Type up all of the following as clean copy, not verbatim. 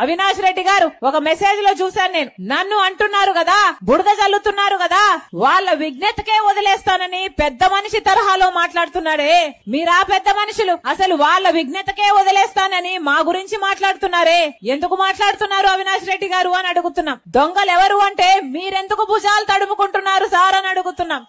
అవినాష్ రెడ్డి గారు ఒక మెసేజ్ లో చూశాను నేను. నన్ను అంటున్నారు కదా, బుడద జల్లుతున్నారు కదా, వాళ్ళ విజ్ఞతకే వదిలేస్తానని పెద్ద మనిషి తరహాలో మాట్లాడుతున్నాడే. మీరా పెద్ద మనుషులు అసలు వాళ్ళ విజ్ఞతకే వదిలేస్తానని మా గురించి మాట్లాడుతున్నారే. ఎందుకు మాట్లాడుతున్నారు అవినాష్ రెడ్డి గారు అని అడుగుతున్నాం. దొంగలు ఎవరు అంటే మీరెందుకు భుజాలు తడుముకుంటున్నారు సార్ అని అడుగుతున్నాం.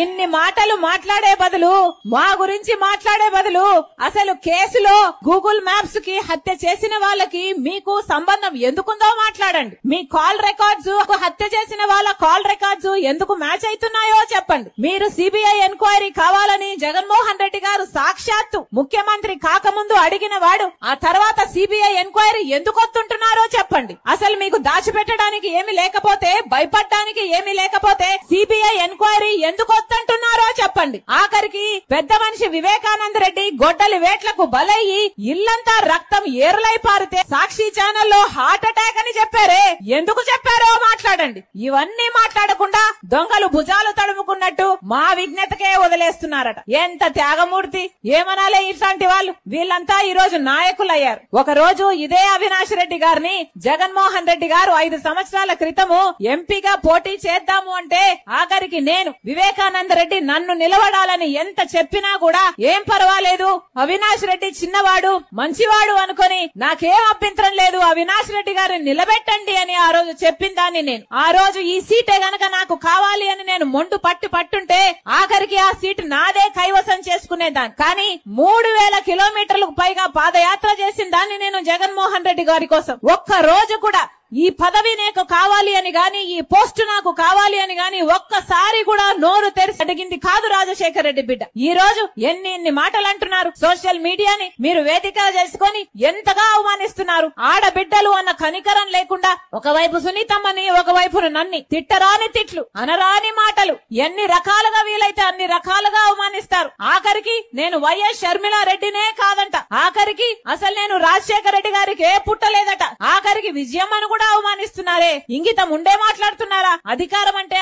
ఇన్ని మాటలు మాట్లాడే బదులు, మా గురించి మాట్లాడే బదులు అసలు కేసులో గూగుల్ మ్యాప్స్ కి హత్య చేసిన వాళ్ళకి మీకు సంబంధం ఎందుకుందో మాట్లాడండి. మీ కాల్ రికార్డ్స్, హత్య చేసిన వాళ్ళ కాల్ రికార్డ్స్ ఎందుకు మ్యాచ్ అవుతున్నాయో చెప్పండి. మీరు సిబిఐ ఎంక్వైరీ కావాలని జగన్మోహన్ రెడ్డి గారు సాక్షాత్తు ముఖ్యమంత్రి కాకముందు అడిగిన వాడు, ఆ తర్వాత సిబిఐ ఎంక్వైరీ ఎందుకు వస్తుంటున్నారో చెప్పండి. అసలు మీకు దాచిపెట్టడానికి ఏమి లేకపోతే, భయపడడానికి ఏమి లేకపోతే సిబిఐ ఎంక్వైరీ ఎందుకు వస్తుంటున్నారో చెప్పండి. ఆఖరికి పెద్ద మనిషి వివేకానంద రెడ్డి గొడ్డలి వేట్లకు బలయ్యి ఇల్లంతా రక్తం ఏరులై పారితే సాక్షి ఛానల్లో హార్ట్ అటాక్ అని చెప్పారే, ఎందుకు చెప్పారో మాట్లాడండి. ఇవన్నీ మాట్లాడకుండా దొంగలు భుజాలు తడుముకున్నట్టు మా విజ్ఞతకే వదిలేస్తున్నారట. ఎంత త్యాగమూర్తి, ఏమనాలే ఇట్లాంటి వాళ్ళు. వీళ్ళంతా ఈ రోజు నాయకులయ్యారు. ఒక రోజు ఇదే అవినాష్ రెడ్డి గారిని జగన్మోహన్ రెడ్డి గారు 5 సంవత్సరాల క్రితము ఎంపీగా పోటీ చేద్దాము అంటే ఆఖరికి నేను వివేకానంద రెడ్డి నన్ను నిలబడాలని ఎంత చెప్పినా కూడా ఏం పర్వాలేదు, అవినాష్ రెడ్డి చిన్నవాడు మంచివాడు అనుకొని నాకేం అభ్యంతరం లేదు, అవినాష్ రెడ్డి గారిని నిలబెట్టండి అని ఆ రోజు చెప్పిందాన్ని నేను. ఆ రోజు ఈ సీటే గనక నాకు కావాలి అని నేను మొండు పట్టుంటే ఆఖరికి ఆ సీటు నాదే కైవసం చేసుకునేదాన్ని. కానీ 3000 కిలోమీటర్లకు పైగా పాదయాత్ర చేసిన దాన్ని నేను జగన్మోహన్ రెడ్డి గారి కోసం. ఒక్క రోజు కూడా ఈ పదవి నాకు కావాలి అని గాని, ఈ పోస్టు నాకు కావాలి అని గాని ఒక్కసారి కూడా నోరు తెరిచి అడిగింది కాదు రాజశేఖర్ రెడ్డి బిడ్డ. ఈ రోజు ఎన్ని మాటలు అంటున్నారు. సోషల్ మీడియాని మీరు వేదిక చేసుకుని ఎంతగా అవమానిస్తున్నారు. ఆడబిడ్డలు అన్న కనికరం లేకుండా ఒకవైపు సునీతమ్మని, ఒకవైపు నన్ని తిట్టరాని తిట్లు, అనరాని మాటలు, ఎన్ని రకాలుగా వీలైతే అన్ని రకాలుగా అవమానిస్తారు. ఆఖరికి నేను వైఎస్ షర్మిలా రెడ్డినే కాదంట, ఆఖరికి అసలు నేను రాజశేఖర్ రెడ్డి గారికి ఏ పుట్టలేదట, ఆఖరికి విజయమ్మను కూడా అవమానిస్తున్నారే. ఇంగితం ఉండే మాట్లాడుతున్నారా? అధికారం అంటే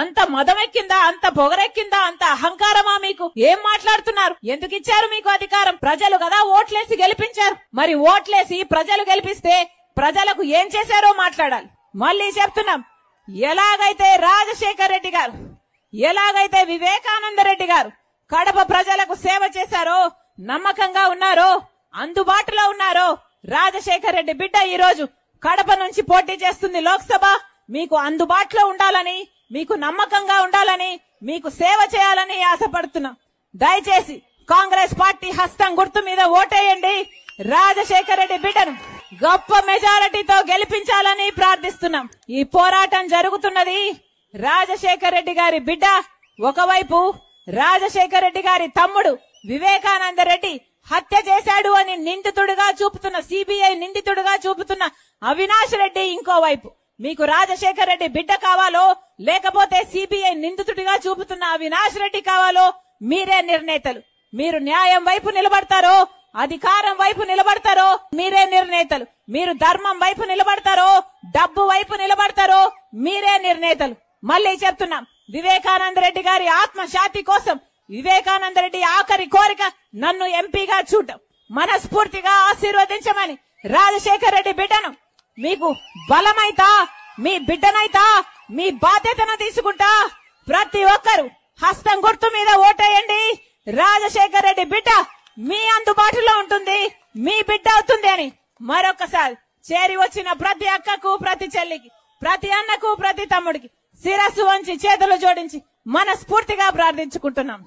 అంత మదమెక్కిందా, అంత పొగరెక్కిందా, అంత అహంకారమా మీకు? ఏం మాట్లాడుతున్నారు? ఎందుకు ఇచ్చారు మీకు అధికారం? ప్రజలు కదా ఓట్లేసి గెలిపించారు. మరి ఓట్లేసి ప్రజలు గెలిపిస్తే ప్రజలకు ఏం చేశారో మాట్లాడాలి. మళ్ళీ చెప్తున్నాం, ఎలాగైతే రాజశేఖర్ రెడ్డి గారు, ఎలాగైతే వివేకానంద రెడ్డి గారు కడప ప్రజలకు సేవ చేశారో, నమ్మకంగా ఉన్నారో, అందుబాటులో ఉన్నారో, రాజశేఖర్ రెడ్డి బిడ్డ ఈ రోజు కడప నుంచి పోటీ చేస్తుంది లోక్సభ. మీకు అందుబాటులో ఉండాలని, మీకు నమ్మకంగా ఉండాలని, మీకు సేవ చేయాలని ఆశపడుతున్నాం. దయచేసి కాంగ్రెస్ పార్టీ హస్తం గుర్తు మీద ఓటేయండి. రాజశేఖర్ రెడ్డి బిడ్డను గొప్ప మెజారిటీతో గెలిపించాలని ప్రార్థిస్తున్నాం. ఈ పోరాటం జరుగుతున్నది రాజశేఖర్ రెడ్డి గారి బిడ్డ ఒకవైపు, రాజశేఖర్ రెడ్డి గారి తమ్ముడు వివేకానంద రెడ్డి హత్య చేశాడు అని నిందితుడిగా చూపుతున్న, సిబిఐ నిందితుడిగా చూపుతున్న అవినాష్ రెడ్డి ఇంకోవైపు. మీకు రాజశేఖర్ రెడ్డి బిడ్డ కావాలో లేకపోతే సిబిఐ నిందితుడిగా చూపుతున్న అవినాష్ రెడ్డి కావాలో మీరే నిర్ణేతలు. మీరు న్యాయం వైపు నిలబడతారో, అధికారం వైపు నిలబడతారో మీరే నిర్ణేతలు. మీరు ధర్మం వైపు నిలబడతారో, డబ్బు వైపు నిలబడతారో మీరే నిర్ణేతలు. మళ్ళీ చెప్తున్నాం, వివేకానంద రెడ్డి గారి ఆత్మశాంతి కోసం వివేకానంద రెడ్డి ఆఖరి కోరిక నన్ను ఎంపీగా చూడటం. మనస్ఫూర్తిగా ఆశీర్వదించమని రాజశేఖర్ రెడ్డి బిడ్డను మీకు బలమైతా, మీ బిడ్డనైతా, మీ బాధ్యతను తీసుకుంటా. ప్రతి ఒక్కరు హస్తం గుర్తు మీద ఓటేయండి. రాజశేఖర్ రెడ్డి బిడ్డ మీ అందుబాటులో ఉంటుంది, మీ బిడ్డ అవుతుంది అని మరొకసారి చేరి వచ్చిన ప్రతి అక్కకు, ప్రతి చెల్లికి, ప్రతి అన్నకు, ప్రతి తమ్ముడికి శిరస్సు వంచి చేతులు జోడించి మనస్ఫూర్తిగా ప్రార్థించుకుంటున్నాం.